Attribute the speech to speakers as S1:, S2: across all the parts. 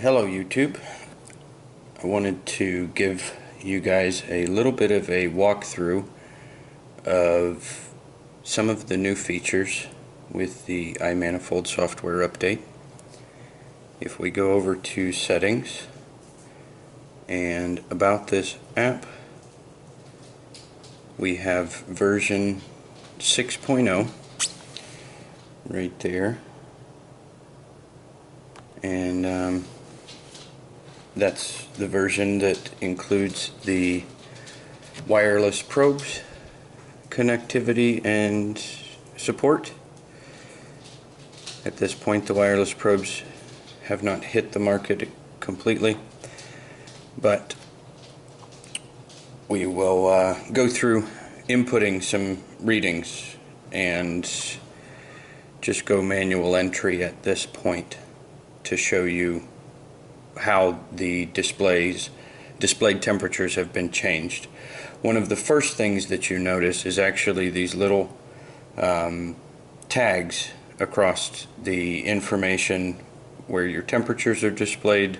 S1: Hello YouTube. I wanted to give you guys a little bit of a walkthrough of some of the new features with the iManifold software update. If we go over to settings and about this app, we have version 6.0 right there, and that's the version that includes the wireless probes connectivity and support. At this point, the wireless probes have not hit the market completely, but we will go through inputting some readings and just go manual entry at this point to show you how the displayed temperatures have been changed. One of the first things that you notice is actually these little tags across the information where your temperatures are displayed,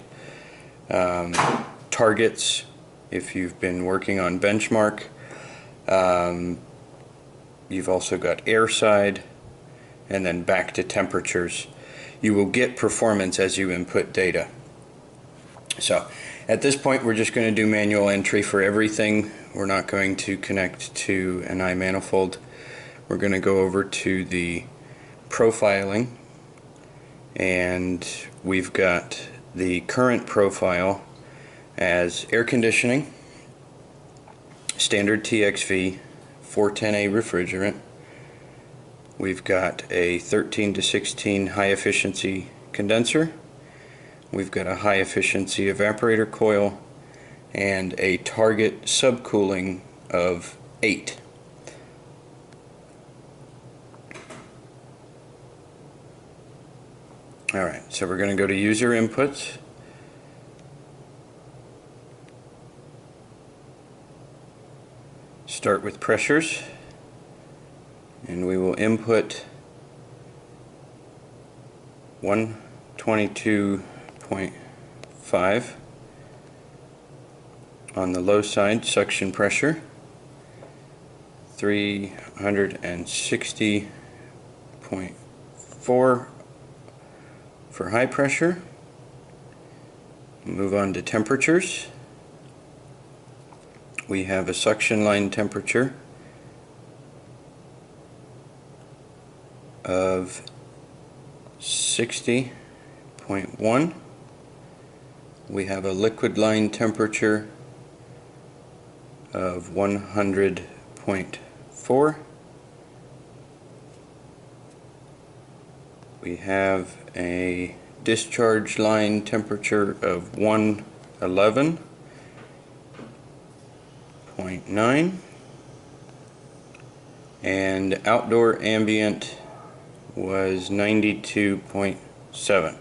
S1: targets if you've been working on benchmark. You've also got air side, and then back to temperatures. You will get performance as you input data. So at this point, we're just going to do manual entry for everything. We're not going to connect to an iManifold. We're going to go over to the profiling, and we've got the current profile as air conditioning, standard TXV, 410A refrigerant. We've got a 13 to 16 high efficiency condenser. We've got a high efficiency evaporator coil and a target subcooling of 8. Alright, so we're going to go to user inputs. Start with pressures, and we will input 122.5 on the low side, suction pressure 360.4 for high pressure. Move on to temperatures. We have a suction line temperature of 60.1. We have a liquid line temperature of 100.4. We have a discharge line temperature of 111.9, and outdoor ambient was 92.7.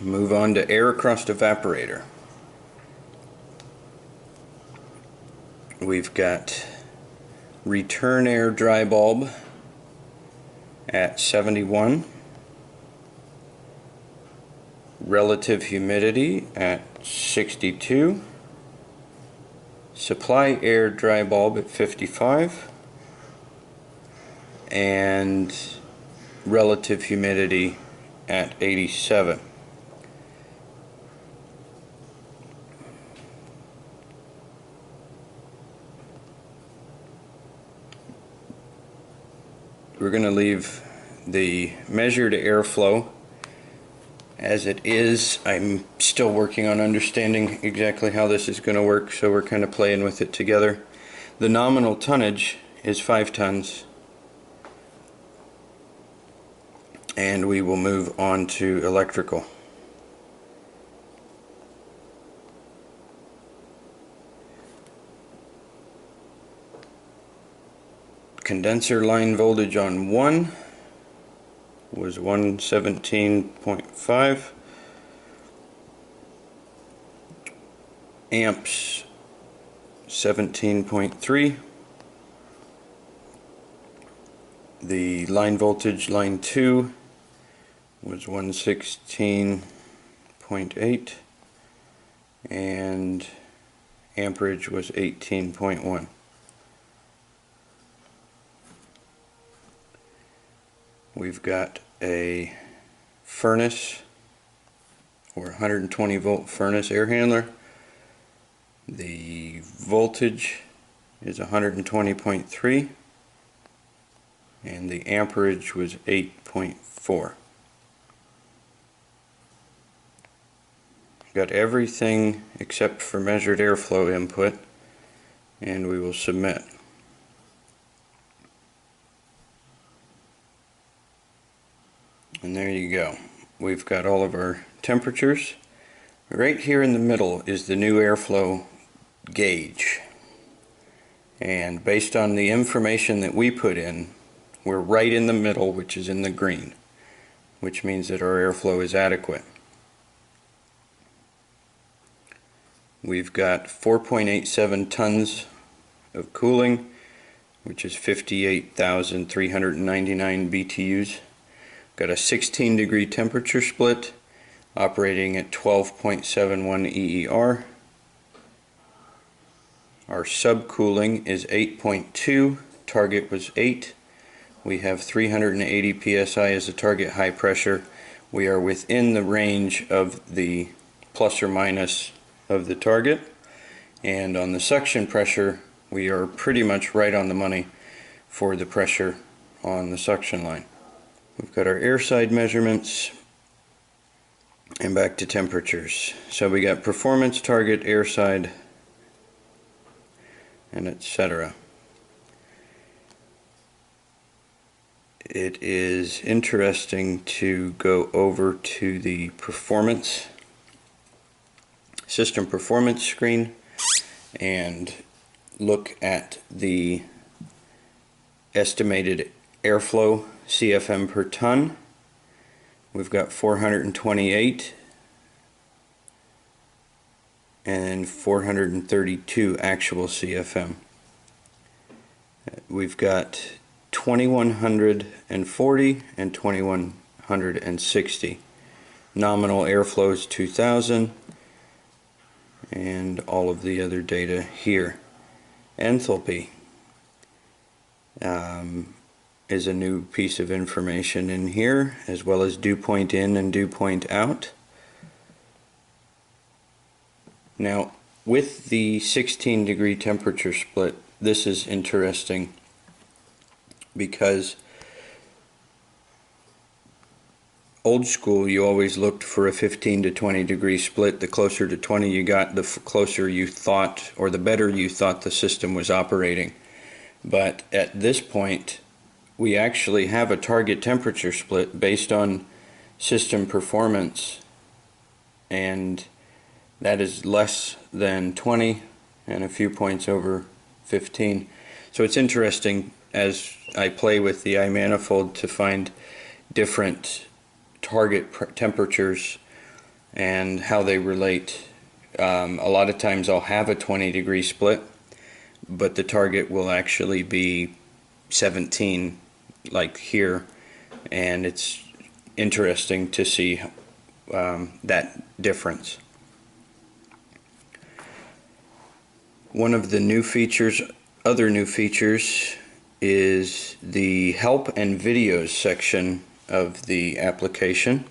S1: Move on to air Crust Evaporator. We've got return air dry bulb at 71, relative humidity at 62, supply air dry bulb at 55, and relative humidity at 87. We're going to leave the measured airflow as it is. I'm still working on understanding exactly how this is going to work, so we're kind of playing with it together. The nominal tonnage is 5 tons, and we will move on to electrical. Condenser line voltage on 1 was 117.5. Amps 17.3. the line voltage, line 2 was 116.8 and amperage was 18.1. We've got a furnace or 120 volt furnace air handler. The voltage is 120.3 and the amperage was 8.4. Got everything except for measured airflow input, and we will submit. And there you go. We've got all of our temperatures. Right here in the middle is the new airflow gauge. And based on the information that we put in, we're right in the middle, which is in the green, which means that our airflow is adequate. We've got 4.87 tons of cooling, which is 58,399 BTUs. Got a 16 degree temperature split operating at 12.71 EER. Our subcooling is 8.2, target was 8. We have 380 psi as the target high pressure. We are within the range of the plus or minus of the target. And on the suction pressure, we are pretty much right on the money for the pressure on the suction line. We've got our air side measurements and back to temperatures. So we got performance, target, air side, and etc. It is interesting to go over to the performance, system performance screen and look at the estimated airflow CFM per ton. We've got 428 and 432 actual CFM. We've got 2140 and 2160. Nominal airflow is 2000 and all of the other data here. Enthalpy is a new piece of information in here, as well as dew point in and dew point out. Now, with the 16 degree temperature split, this is interesting because old school you always looked for a 15 to 20 degree split. The closer to 20 you got, the closer you thought, or the better you thought the system was operating. But at this point, we actually have a target temperature split based on system performance, and that is less than 20 and a few points over 15. So it's interesting as I play with the iManifold to find different target temperatures and how they relate. A lot of times I'll have a 20 degree split, but the target will actually be 17 like here, and it's interesting to see that difference. One of the new features, other new features, is the help and videos section of the application.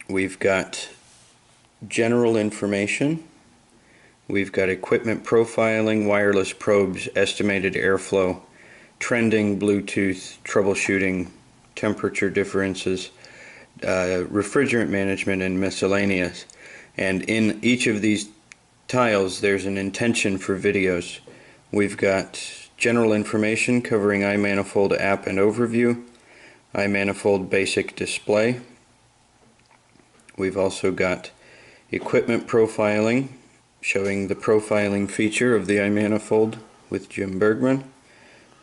S1: We've got general information, we've got equipment profiling, wireless probes, estimated airflow, trending, Bluetooth, troubleshooting, temperature differences, refrigerant management, and miscellaneous. And in each of these tiles there's an intention for videos. We've got general information covering iManifold app and overview, iManifold basic display. We've also got equipment profiling, showing the profiling feature of the iManifold with Jim Bergman.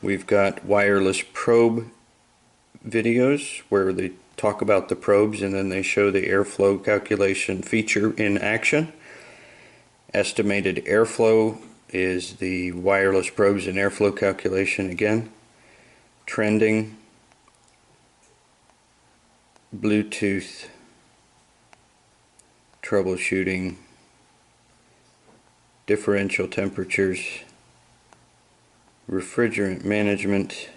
S1: We've got wireless probe videos where they talk about the probes and then they show the airflow calculation feature in action. Estimated airflow is the wireless probes and airflow calculation again. trending, Bluetooth, troubleshooting, differential temperatures, refrigerant management,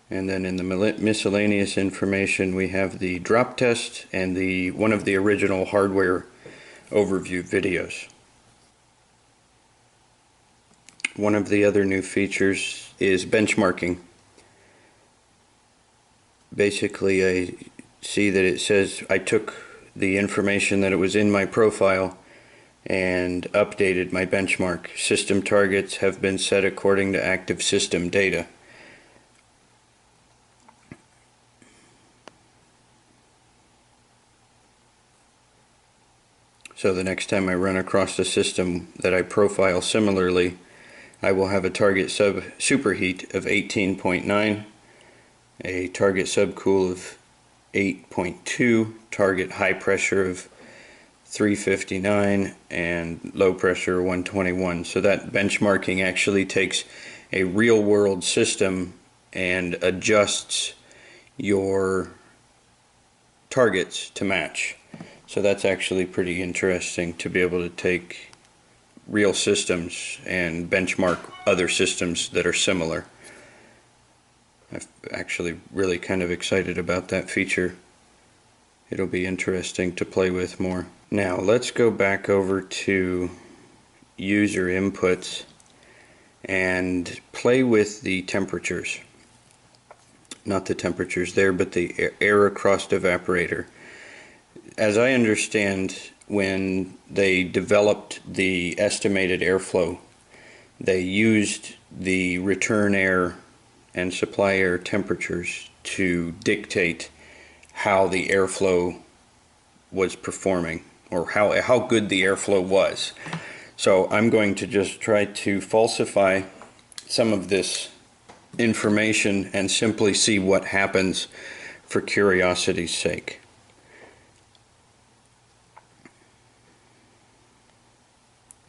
S1: and then in the miscellaneous information we have the drop test and one of the original hardware overview videos. One of the other new features is benchmarking. Basically, I see that it says I took the information that it was in my profile and updated my benchmark. System targets have been set according to active system data. So the next time I run across a system that I profile similarly, I will have a target superheat of 18.9, a target subcool of 8.2, target high pressure of 359, and low pressure 121. So that benchmarking actually takes a real world system and adjusts your targets to match. So that's actually pretty interesting to be able to take real systems and benchmark other systems that are similar. I'm actually really kind of excited about that feature. It'll be interesting to play with more. Now let's go back over to user inputs and play with the temperatures. Not the temperatures there, but the air Crust Evaporator. As I understand, when they developed the estimated airflow, they used the return air and supply air temperatures to dictate how the airflow was performing, or how good the airflow was. So I'm going to just try to falsify some of this information and simply see what happens for curiosity's sake.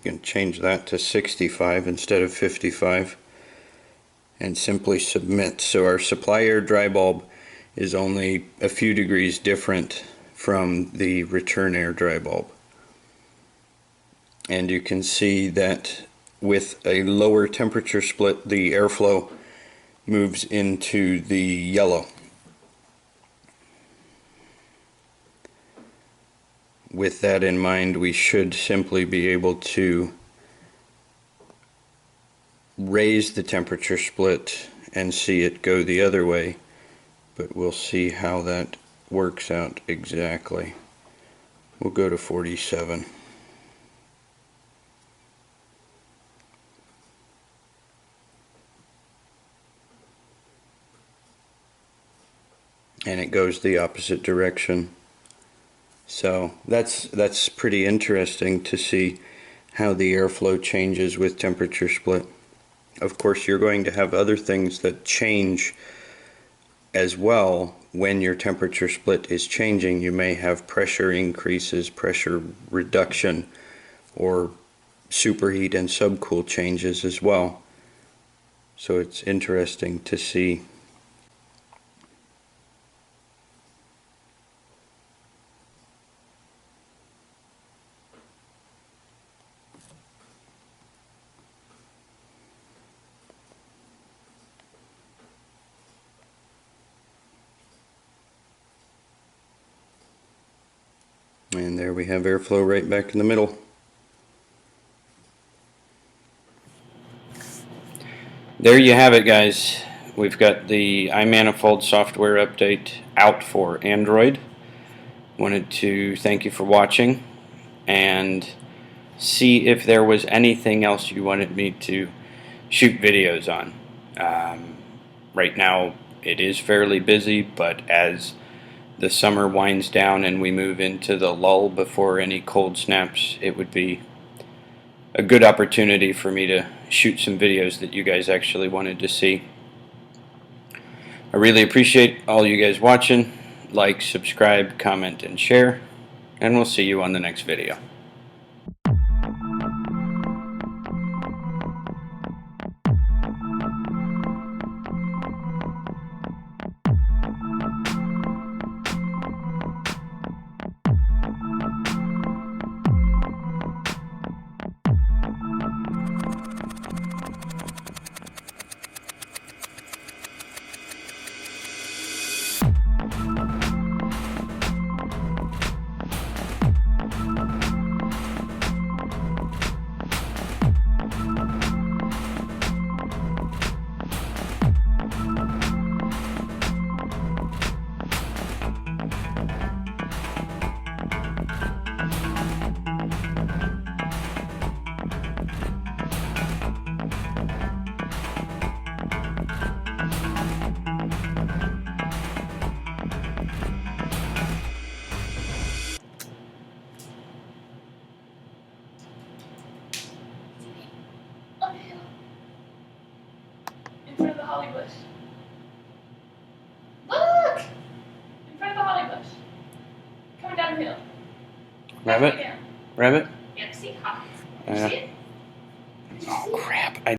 S1: You can change that to 65 instead of 55 and simply submit. So our supply air dry bulb is only a few degrees different from the return air dry bulb. And you can see that with a lower temperature split, the airflow moves into the yellow. With that in mind, we should simply be able to raise the temperature split and see it go the other way, but we'll see how that works out exactly. We'll go to 47. And it goes the opposite direction. So that's pretty interesting to see how the airflow changes with temperature split. Of course, you're going to have other things that change as well when your temperature split is changing. You may have pressure increases, pressure reduction, or superheat and subcool changes as well. So it's interesting to see. And there we have airflow right back in the middle. There you have it, guys. We've got the iManifold software update out for Android. Wanted to thank you for watching and see if there was anything else you wanted me to shoot videos on. Right now it is fairly busy, but as the summer winds down and we move into the lull before any cold snaps, it would be a good opportunity for me to shoot some videos that you guys actually wanted to see. I really appreciate all you guys watching. Like, subscribe, comment, and share, and we'll see you on the next video. Rabbit?
S2: Yeah.
S1: Rabbit?
S2: Yep, see, hot.
S1: Yeah.
S2: See it?